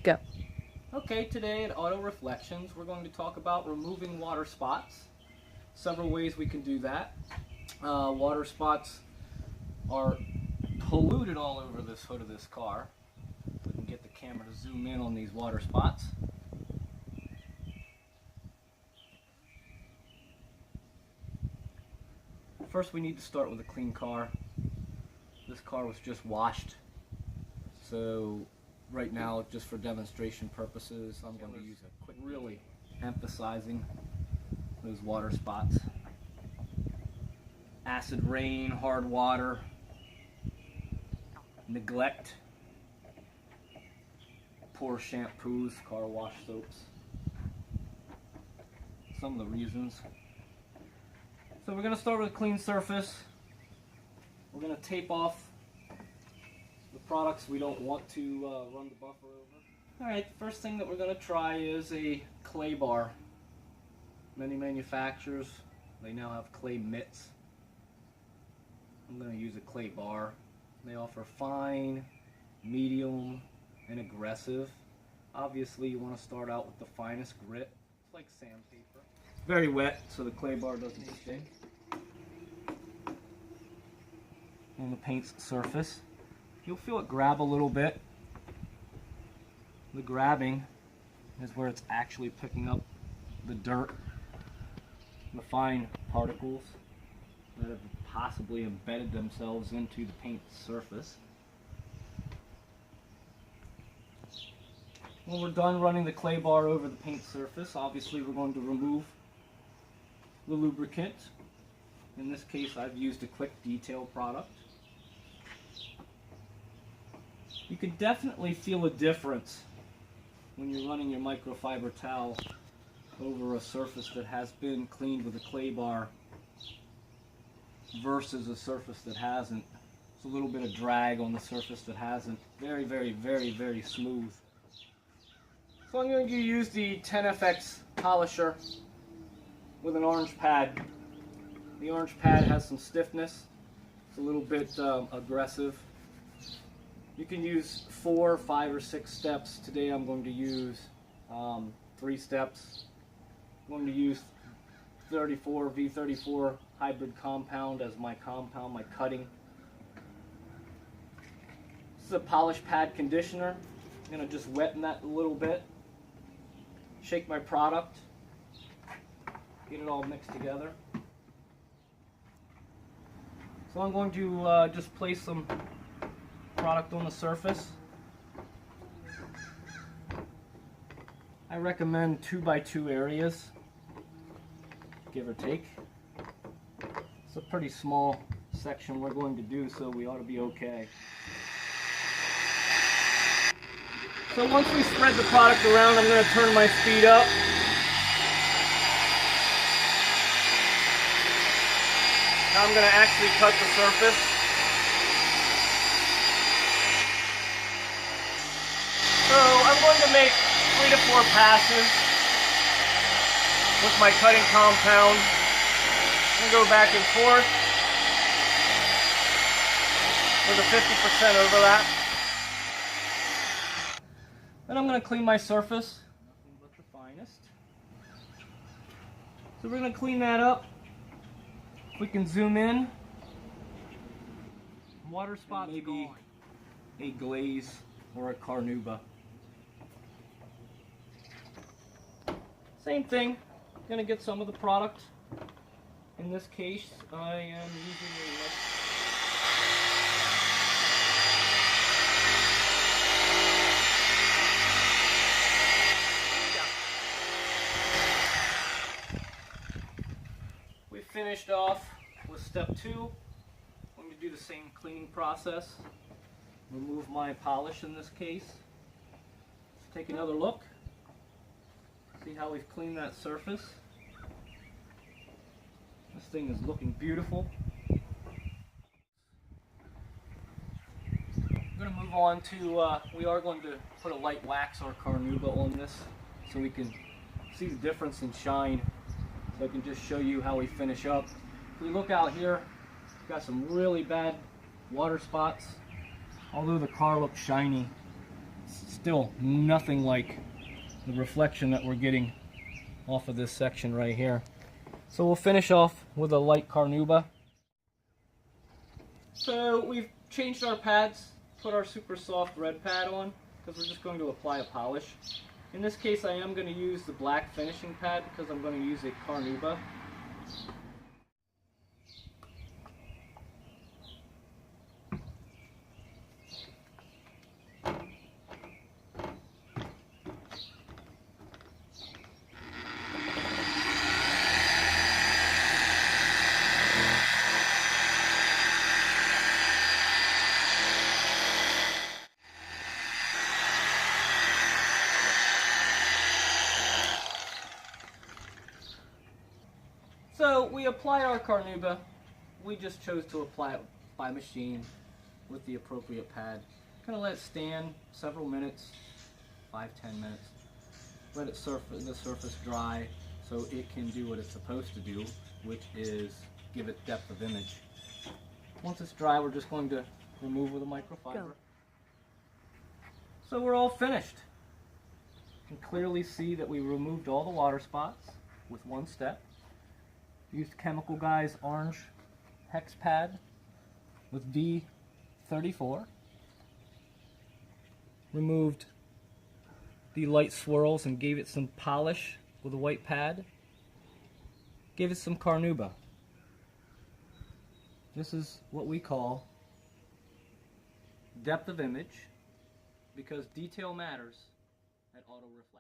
Go. Okay, today at Auto Reflections, we're going to talk about removing water spots. Several ways we can do that. Water spots are polluted all over this hood of this car. We can get the camera to zoom in on these water spots. First, we need to start with a clean car. This car was just washed, so right now, just for demonstration purposes, I'm going to use a quick, really emphasizing those water spots. Acid rain, hard water, neglect, poor shampoos, car wash soaps. Some of the reasons. So we're going to start with a clean surface. We're going to tape off the products we don't want to run the buffer over. Alright, the first thing that we're going to try is a clay bar. Many manufacturers, they now have clay mitts. I'm going to use a clay bar. They offer fine, medium, and aggressive. Obviously you want to start out with the finest grit. It's like sandpaper. Very wet, so the clay bar doesn't stick on the paint's surface. You'll feel it grab a little bit. The grabbing is where it's actually picking up the dirt, the fine particles that have possibly embedded themselves into the paint's surface. When we're done running the clay bar over the paint surface, obviously we're going to remove the lubricant. In this case, I've used a Quick Detail product. You can definitely feel a difference when you're running your microfiber towel over a surface that has been cleaned with a clay bar versus a surface that hasn't. It's a little bit of drag on the surface that hasn't. Very, very, very, very smooth. So I'm going to use the 10FX polisher with an orange pad. The orange pad has some stiffness. It's a little bit aggressive. You can use 4, 5, or 6 steps. Today I'm going to use 3 steps. I'm going to use V34 hybrid compound as my compound, my cutting. This is a polish pad conditioner. I'm going to just wetten that a little bit. Shake my product. Get it all mixed together. So I'm going to just place some product on the surface. I recommend 2x2 areas, give or take. It's a pretty small section we're going to do, so we ought to be okay. So once we spread the product around, I'm going to turn my speed up. Now I'm going to actually cut the surface. So I'm going to make 3 to 4 passes with my cutting compound. I'm going to go back and forth with a 50% overlap. Then I'm going to clean my surface. Nothing but the finest. So we're going to clean that up. If we can zoom in, water spots, maybe a glaze or a carnauba. Same thing, gonna get some of the product. In this case, I am using a We finished off with step 2. I'm going to do the same cleaning process. Remove my polish in this case. Let's take another look. See how we've cleaned that surface. This thing is looking beautiful. I'm going to move on to, we are going to put a light wax or carnauba on this so we can see the difference in shine. So I can just show you how we finish up. If we look out here, we've got some really bad water spots. Although the car looks shiny, Still nothing like the reflection that we're getting off of this section right here. So we'll finish off with a light carnauba. So we've changed our pads, put our super soft red pad on, because we're just going to apply a polish. In this case I am going to use the black finishing pad because I'm going to use a carnauba. So we apply our carnauba. We just chose to apply it by machine with the appropriate pad. Kind of let it stand several minutes, 5-10 minutes. Let it the surface dry so it can do what it's supposed to do, which is give it depth of image. Once it's dry, we're just going to remove with a microfiber. Go. So we're all finished. You can clearly see that we removed all the water spots with one step. Used Chemical Guys orange hex pad with D34. Removed the light swirls and gave it some polish with a white pad. Gave it some carnauba. This is what we call depth of image, because detail matters at Auto Reflex.